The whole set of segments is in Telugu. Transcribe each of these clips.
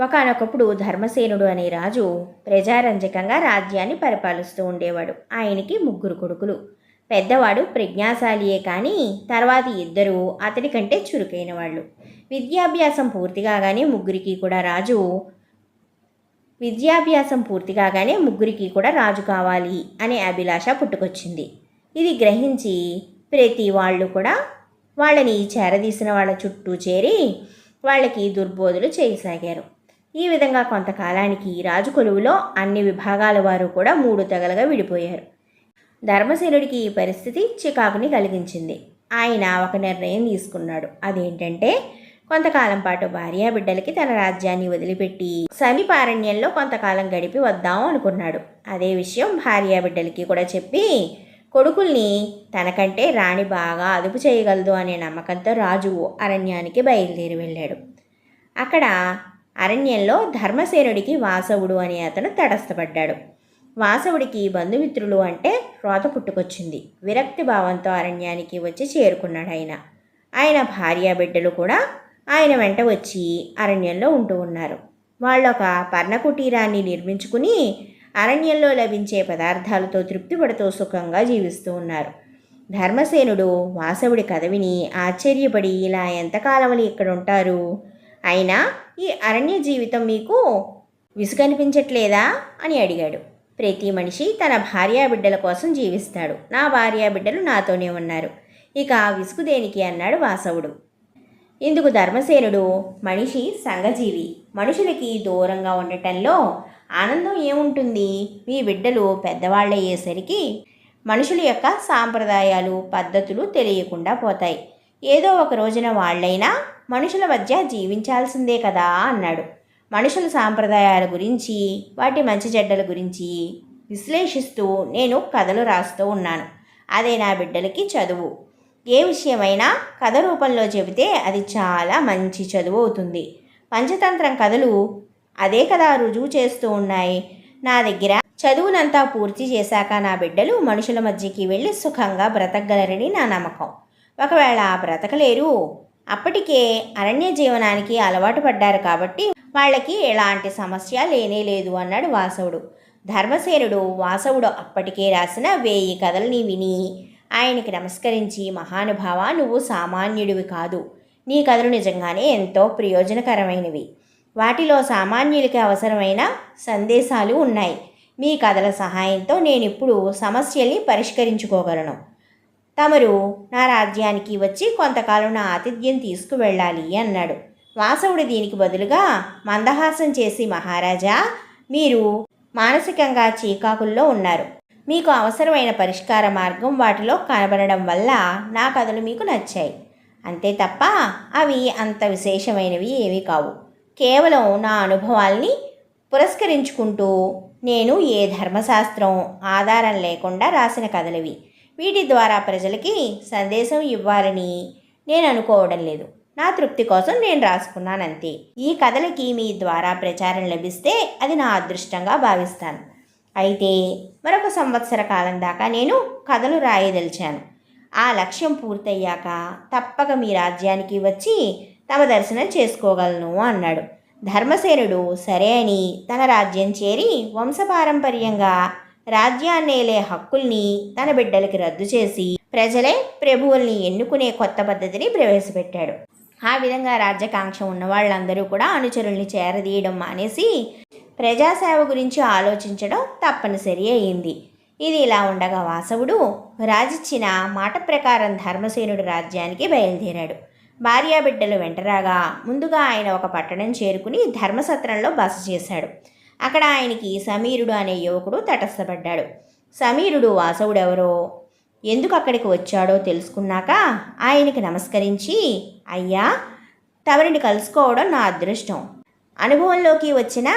ఒకానొకప్పుడు ధర్మసేనుడు అనే రాజు ప్రజారంజకంగా రాజ్యాన్ని పరిపాలిస్తూ ఉండేవాడు. ఆయనకి ముగ్గురు కొడుకులు. పెద్దవాడు ప్రజ్ఞాశాలియే కానీ తర్వాత ఇద్దరు అతడి కంటే చురుకైన వాళ్ళు. విద్యాభ్యాసం పూర్తి కాగానే రాజు కావాలి అనే అభిలాష పుట్టుకొచ్చింది. ఇది గ్రహించి ప్రతి వాళ్ళు కూడా వాళ్ళని చేరదీసిన వాళ్ళ చుట్టూ చేరి వాళ్ళకి దుర్బోధలు చేయసాగారు. ఈ విధంగా కొంతకాలానికి రాజు కొలువులో అన్ని విభాగాల వారు కూడా 3 తెగలుగా విడిపోయారు. ధర్మసేనుడికి ఈ పరిస్థితి చికాకుని కలిగించింది. ఆయన ఒక నిర్ణయం తీసుకున్నాడు. అదేంటంటే కొంతకాలం పాటు భార్యాబిడ్డలకి తన రాజ్యాన్ని వదిలిపెట్టి సమీపారణ్యంలో కొంతకాలం గడిపి వద్దాం అనుకున్నాడు. అదే విషయం భార్యాబిడ్డలకి కూడా చెప్పి కొడుకుల్ని తనకంటే రాణి బాగా అదుపు చేయగలదు అనే నమ్మకంతో రాజు అరణ్యానికి బయలుదేరి వెళ్ళాడు. అక్కడ అరణ్యంలో ధర్మసేనుడికి వాసవుడు అనే అతను తటస్థపడ్డాడు. వాసవుడికి బంధుమిత్రులు అంటే రోత పుట్టుకొచ్చింది. విరక్తి భావంతో అరణ్యానికి వచ్చి చేరుకున్నాడు. ఆయన భార్యాబిడ్డలు కూడా ఆయన వెంట వచ్చి అరణ్యంలో ఉంటూ ఉన్నారు. వాళ్ళొక పర్ణకుటీరాన్ని నిర్మించుకుని అరణ్యంలో లభించే పదార్థాలతో తృప్తి పడుతూ సుఖంగా జీవిస్తూ ఉన్నారు. ధర్మసేనుడు వాసవుడి కథ విని ఆశ్చర్యపడి, ఇలా ఎంతకాలమని ఇక్కడ ఉంటారు? అయినా ఈ అరణ్య జీవితం మీకు విసుగనిపించట్లేదా అని అడిగాడు. ప్రతి మనిషి తన భార్యాబిడ్డల కోసం జీవిస్తాడు. నా భార్యాబిడ్డలు నాతోనే ఉన్నారు, ఇక విసుగు దేనికి అన్నాడు వాసవుడు. ఇందుకు ధర్మసేనుడు, మనిషి సంఘజీవి, మనుషులకి దూరంగా ఉండటంలో ఆనందం ఏముంటుంది? మీ బిడ్డలు పెద్దవాళ్ళయ్యేసరికి మనుషుల యొక్క సాంప్రదాయాలు పద్ధతులు తెలియకుండా పోతాయి. ఏదో ఒక రోజున వాళ్ళైనా మనుషుల మధ్య జీవించాల్సిందే కదా అన్నాడు. మనుషుల సాంప్రదాయాల గురించి, వాటి మంచి చెడ్డల గురించి విశ్లేషిస్తూ నేను కథలు రాస్తూ ఉన్నాను. అదే నా బిడ్డలకి చదువు. ఏ విషయమైనా కథ రూపంలో చెబితే అది చాలా మంచి చదువు అవుతుంది. పంచతంత్రం కథలు అదే కదా రుజువు చేస్తూ ఉన్నాయి. నా దగ్గర చదువునంతా పూర్తి చేశాక నా బిడ్డలు మనుషుల మధ్యకి వెళ్ళి సుఖంగా బ్రతకగలరని నా నమ్మకం. ఒకవేళ బ్రతకలేరు, అప్పటికే అరణ్య జీవనానికి అలవాటు పడ్డారు కాబట్టి వాళ్ళకి ఎలాంటి సమస్య లేనేలేదు అన్నాడు వాసవుడు. ధర్మసేనుడు వాసవుడు అప్పటికే రాసిన 1000 కథల్ని విని ఆయనకి నమస్కరించి, మహానుభావ, నువ్వు సామాన్యుడివి కాదు. నీ కథలు నిజంగానే ఎంతో ప్రయోజనకరమైనవి. వాటిలో సామాన్యులకి అవసరమైన సందేశాలు ఉన్నాయి. మీ కథల సహాయంతో నేనిప్పుడు సమస్యల్ని పరిష్కరించుకోగలను. తమరు నా రాజ్యానికి వచ్చి కొంతకాలం నా ఆతిథ్యం తీసుకువెళ్ళాలి అన్నాడు. వాసవుడు దీనికి బదులుగా మందహాసం చేసి, మహారాజా, మీరు మానసికంగా చీకాకుల్లో ఉన్నారు. మీకు అవసరమైన పరిష్కార మార్గం వాటిలో కనబడడం వల్ల నా కథలు మీకు నచ్చాయి. అంతే తప్ప అవి అంత విశేషమైనవి ఏమీ కావు. కేవలం నా అనుభవాల్ని పురస్కరించుకుంటూ నేను ఏ ధర్మశాస్త్రం ఆధారం లేకుండా రాసిన కథలవి. వీటి ద్వారా ప్రజలకి సందేశం ఇవ్వాలని నేను అనుకోవడం లేదు. నా తృప్తి కోసం నేను రాసుకున్నానంతే. ఈ కథలకి మీ ద్వారా ప్రచారం లభిస్తే అది నా అదృష్టంగా భావిస్తాను. అయితే మరొక సంవత్సర కాలం దాకా నేను కథలు రాయదలిచాను. ఆ లక్ష్యం పూర్తయ్యాక తప్పక మీ రాజ్యానికి వచ్చి తమ దర్శనం చేసుకోగలను అన్నాడు. ధర్మసేనుడు సరే అని తన రాజ్యం చేరి వంశపారంపర్యంగా రాజ్యాన్నేలే హక్కుల్ని తన బిడ్డలకి రద్దు చేసి ప్రజలే ప్రభువుల్ని ఎన్నుకునే కొత్త పద్ధతిని ప్రవేశపెట్టాడు. ఆ విధంగా రాజ్యకాంక్ష ఉన్న వాళ్ళందరూ కూడా అనుచరుల్ని చేరదీయడం మానేసి ప్రజాసేవ గురించి ఆలోచించడం తప్పనిసరి అయింది. ఇది ఇలా ఉండగా వాసవుడు రాజిచ్చిన మాట ప్రకారం ధర్మసేనుడు రాజ్యానికి బయలుదేరాడు. భార్యాబిడ్డలు వెంటరాగా ముందుగా ఆయన ఒక పట్టణం చేరుకుని ధర్మసత్రంలో బస చేశాడు. అక్కడ ఆయనకి సమీరుడు అనే యువకుడు తటస్థపడ్డాడు. సమీరుడు వాసవుడెవరో, ఎందుకు అక్కడికి వచ్చాడో తెలుసుకున్నాక ఆయనకి నమస్కరించి, అయ్యా, తమరిని కలుసుకోవడం నా అదృష్టం. అనుభవంలోకి వచ్చిన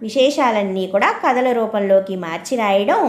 విశేషాలన్నీ కూడా కథల రూపంలోకి మార్చి రాయడం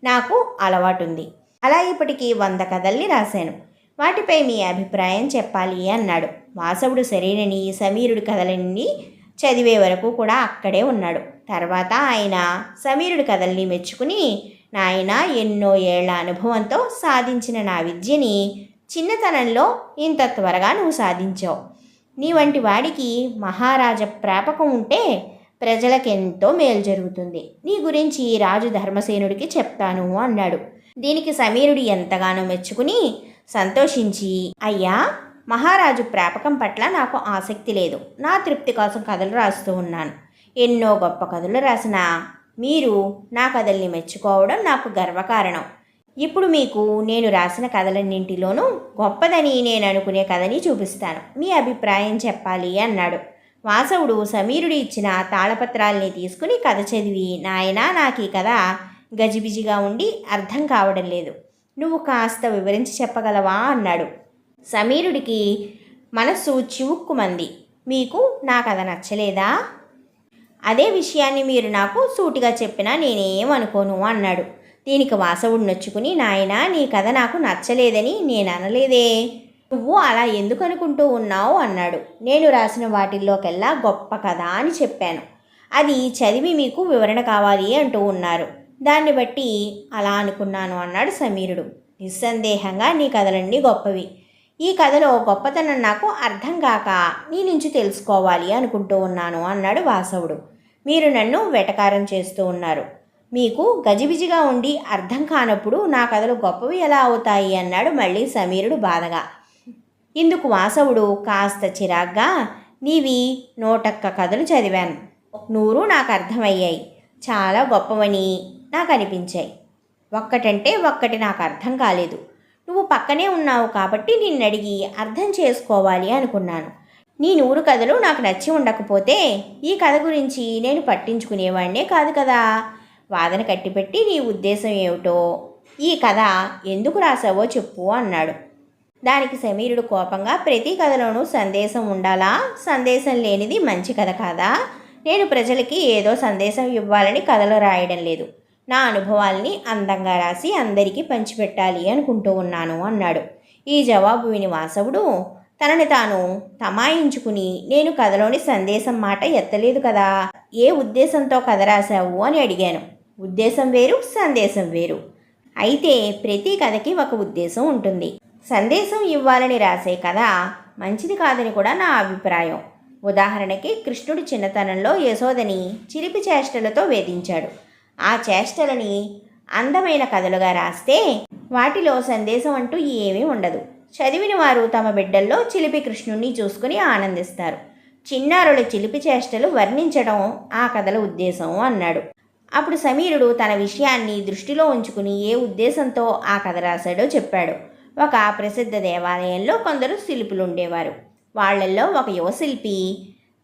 నాకు అలవాటుంది. అలా ఇప్పటికీ 100 కథల్ని రాశాను. వాటిపై మీ అభిప్రాయం చెప్పాలి అన్నాడు. వాసవుడు సరేనని సమీరుడి కథలన్నీ చదివే వరకు కూడా అక్కడే ఉన్నాడు. తర్వాత ఆయన సమీరుడి కథల్ని మెచ్చుకుని, నాయన, ఎన్నో ఏళ్ల అనుభవంతో సాధించిన నా విద్యని చిన్నతనంలో ఇంత త్వరగా నువ్వు సాధించావు. నీ వంటి వాడికి మహారాజ ప్రాపకం ఉంటే ప్రజలకెంతో మేలు జరుగుతుంది. నీ గురించి రాజు ధర్మసేనుడికి చెప్తాను అన్నాడు. దీనికి సమీరుడు ఎంతగానో మెచ్చుకుని సంతోషించి, అయ్యా, మహారాజు ప్రాపకం పట్ల నాకు ఆసక్తి లేదు. నా తృప్తి కోసం కథలు రాస్తూ ఉన్నాను. ఎన్నో గొప్ప కథలు రాసిన మీరు నా కథల్ని మెచ్చుకోవడం నాకు గర్వకారణం. ఇప్పుడు మీకు నేను రాసిన కథలన్నింటిలోనూ గొప్పదని నేను అనుకునే కథని చూపిస్తాను. మీ అభిప్రాయం చెప్పాలి అన్నాడు. వాసవుడు సమీరుడు ఇచ్చిన తాళపత్రాల్ని తీసుకుని కథ చదివి, నాయనా, నాకు ఈ కథ గజిబిజిగా ఉండి అర్థం కావడం లేదు. నువ్వు కాస్త వివరించి చెప్పగలవా అన్నాడు. సమీరుడికి మనస్సు చివుక్కుమంది. మీకు నా కథ నచ్చలేదా? అదే విషయాన్ని మీరు నాకు సూటిగా చెప్పినా నేనేమనుకోను అన్నాడు. దీనికి వాసవుడు నొచ్చుకుని, నాయనా, నీ కథ నాకు నచ్చలేదని నేను అనలేదే. నువ్వు అలా ఎందుకు అనుకుంటూ ఉన్నావు అన్నాడు. నేను రాసిన వాటిల్లోకెల్లా గొప్ప కథ అని చెప్పాను. అది చదివి మీకు వివరణ కావాలి అంటూ ఉన్నారు. దాన్ని బట్టి అలా అనుకున్నాను అన్నాడు సమీరుడు. నిస్సందేహంగా నీ కథలన్నీ గొప్పవి. ఈ కథలో గొప్పతనం నాకు అర్థం కాక నీ నుంచి తెలుసుకోవాలి అనుకుంటూ ఉన్నాను అన్నాడు వాసవుడు. మీరు నన్ను వెటకారం చేస్తూ ఉన్నారు. మీకు గజిబిజిగా ఉండి అర్థం కానప్పుడు నా కథలు గొప్పవి ఎలా అవుతాయి అన్నాడు మళ్ళీ సమీరుడు బాధగా. ఇందుకు వాసవుడు కాస్త చిరాగ్గా, నీవి 101 కథలు చదివాను. 100 నాకు అర్థమయ్యాయి. చాలా గొప్పవని నాకు అనిపించాయి. ఒక్కటంటే ఒక్కటి నాకు అర్థం కాలేదు. నువ్వు పక్కనే ఉన్నావు కాబట్టి నిన్నడిగి అర్థం చేసుకోవాలి అనుకున్నాను. నీ 100 కథలు నాకు నచ్చి ఉండకపోతే ఈ కథ గురించి నేను పట్టించుకునేవాడినే కాదు కదా. వాదన కట్టిపెట్టి నీ ఉద్దేశం ఏమిటో, ఈ కథ ఎందుకు రాసావో చెప్పు అన్నాడు. దానికి సమీరుడు కోపంగా, ప్రతి కథలోనూ సందేశం ఉండాలా? సందేశం లేనిది మంచి కథ కాదా? నేను ప్రజలకి ఏదో సందేశం ఇవ్వాలని కథలు రాయడం లేదు. నా అనుభవాల్ని అందంగా రాసి అందరికీ పంచిపెట్టాలి అనుకుంటూ ఉన్నాను అన్నాడు. ఈ జవాబు విని వాసవుడు తనని తాను తమాయించుకుని, నేను కథలోని సందేశం మాట ఎత్తలేదు కదా, ఏ ఉద్దేశంతో కథ రాశావు అని అడిగాను. ఉద్దేశం వేరు, సందేశం వేరు. అయితే ప్రతి కథకి ఒక ఉద్దేశం ఉంటుంది. సందేశం ఇవ్వాలని రాసే కథ మంచిది కాదని కూడా నా అభిప్రాయం. ఉదాహరణకి, కృష్ణుడు చిన్నతనంలో యశోదని చిలిపి చేష్టలతో వేధించాడు. ఆ చేష్టలని అందమైన కథలుగా రాస్తే వాటిలో సందేశం అంటూ ఏమీ ఉండదు. చదివిన వారు తమ బిడ్డల్లో చిలిపి కృష్ణుణ్ణి చూసుకుని ఆనందిస్తారు. చిన్నారుల చిలిపి చేష్టలు వర్ణించడం ఆ కథల ఉద్దేశం అన్నాడు. అప్పుడు సమీరుడు తన విషయాన్ని దృష్టిలో ఉంచుకుని ఏ ఉద్దేశంతో ఆ కథ రాశాడో చెప్పాడు. ఒక ప్రసిద్ధ దేవాలయంలో కొందరు శిల్పులు ఉండేవారు. వాళ్లల్లో ఒక యువ శిల్పి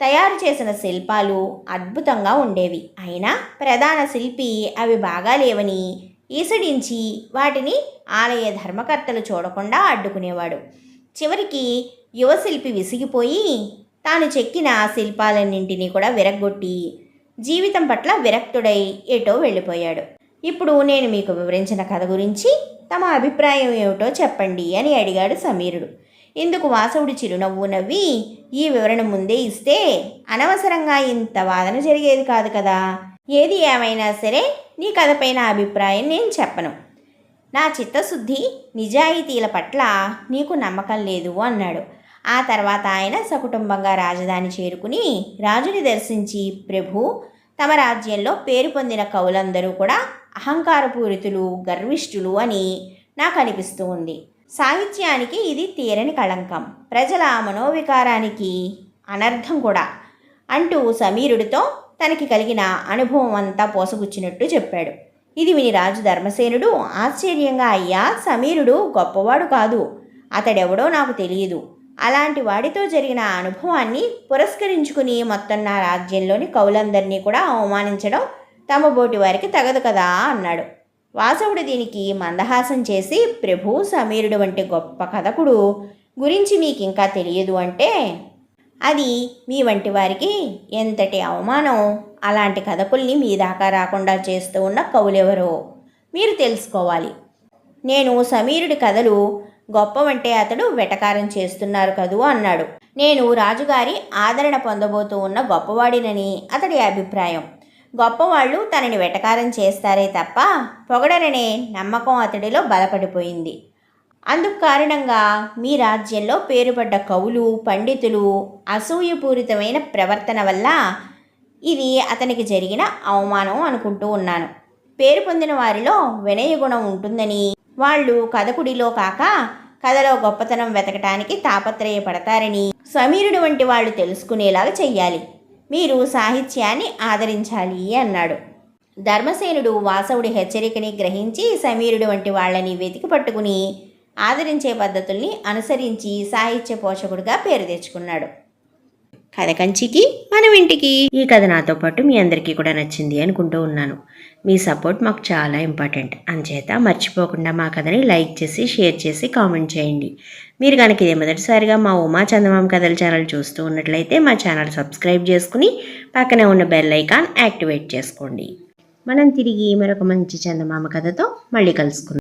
తయారు చేసిన శిల్పాలు అద్భుతంగా ఉండేవి. అయినా ప్రధాన శిల్పి అవి బాగాలేవని ఈసడించి వాటిని ఆలయ ధర్మకర్తలు చూడకుండా అడ్డుకునేవాడు. చివరికి యువశిల్పి విసిగిపోయి తాను చెక్కిన శిల్పాలన్నింటినీ కూడా విరగ్గొట్టి జీవితం పట్ల విరక్తుడై ఎటో వెళ్ళిపోయాడు. ఇప్పుడు నేను మీకు వివరించిన కథ గురించి తమ అభిప్రాయం ఏమిటో చెప్పండి అని అడిగాడు సమీరుడు. ఇందుకు వాసవుడు చిరునవ్వు నవ్వి, ఈ వివరణ ముందే ఇస్తే అనవసరంగా ఇంత వాదన జరిగేది కాదు కదా. ఏది ఏమైనా సరే నీ కథపైన అభిప్రాయం నేను చెప్పను. నా చిత్తశుద్ధి, నిజాయితీల పట్ల నీకు నమ్మకం లేదు అన్నాడు. ఆ తర్వాత ఆయన సకుటుంబంగా రాజధాని చేరుకుని రాజుని దర్శించి, ప్రభు, తమ రాజ్యంలో పేరు పొందిన కవులందరూ కూడా అహంకారపూరితులు, గర్విష్ఠులు అని నాకు అనిపిస్తూ ఉంది. సాహిత్యానికి ఇది తీరని కళంకం, ప్రజల మనోవికారానికి అనర్థం కూడా అంటూ సమీరుడితో తనకి కలిగిన అనుభవం అంతా పోసగుచ్చినట్టు చెప్పాడు. ఇది విని రాజు ధర్మసేనుడు ఆశ్చర్యంగా, అయ్యా, సమీరుడు గొప్పవాడు కాదు, అతడెవడో నాకు తెలియదు. అలాంటి వాడితో జరిగిన అనుభవాన్ని పురస్కరించుకుని మొత్తం నా రాజ్యంలోని కవులందరినీ కూడా అవమానించడం తమ బోటి వారికి తగదు కదా అన్నాడు. వాసవుడు దీనికి మందహాసం చేసి, ప్రభు, సమీరుడు వంటి గొప్ప కథకుడు గురించి మీకు ఇంకా తెలియదు అంటే అది మీ వంటి వారికి ఎంతటి అవమానం. అలాంటి కథకుల్ని మీ దాకా రాకుండా చేస్తూ ఉన్న కవులెవరో మీరు తెలుసుకోవాలి. నేను సమీరుడి కథలు గొప్పవంటే అతడు వెటకారం చేస్తున్నారు కదూ అన్నాడు. నేను రాజుగారి ఆదరణ పొందబోతూ ఉన్న గొప్పవాడినని అతడి అభిప్రాయం. గొప్పవాళ్ళు తనని వెటకారం చేస్తారే తప్ప పొగడరనే నమ్మకం అతడిలో బలపడిపోయింది. అందుకు కారణంగా మీ రాజ్యంలో పేరుపడ్డ కవులు, పండితులు అసూయపూరితమైన ప్రవర్తన వల్ల ఇది అతనికి జరిగిన అవమానం అనుకుంటూ ఉన్నాను. పేరు పొందిన వారిలో వినయ గుణం ఉంటుందని, వాళ్ళు కథకుడిలో కాక కథలో గొప్పతనం వెతకటానికి తాపత్రయపడతారని సమీరుడు వంటి వాళ్ళు తెలుసుకునేలాగా చెయ్యాలి. మీరు సాహిత్యాన్ని ఆదరించాలి అన్నాడు. ధర్మసేనుడు వాసవుడి హెచ్చరికని గ్రహించి సమీరుడు వంటి వాళ్ళని వెతికి పట్టుకుని ఆదరించే పద్ధతుల్ని అనుసరించి సాహిత్య పోషకుడిగా పేరు తెచ్చుకున్నాడు. కథ కంచికి మనం ఇంటికి. ఈ కథ నాతో పాటు మీ అందరికీ కూడా నచ్చింది అనుకుంటూ ఉన్నాను. మీ సపోర్ట్ మాకు చాలా ఇంపార్టెంట్. అంచేత మర్చిపోకుండా మా కథని లైక్ చేసి, షేర్ చేసి, కామెంట్ చేయండి. మీరు కనుక ఇదే మొదటిసారిగా మా ఉమా చందమామ కథల ఛానల్ చూస్తూ ఉన్నట్లయితే మా ఛానల్ సబ్స్క్రైబ్ చేసుకుని పక్కనే ఉన్న బెల్ ఐకాన్ యాక్టివేట్ చేసుకోండి. మనం తిరిగి మరొక మంచి చందమామ కథతో మళ్ళీ కలుసుకుందాం.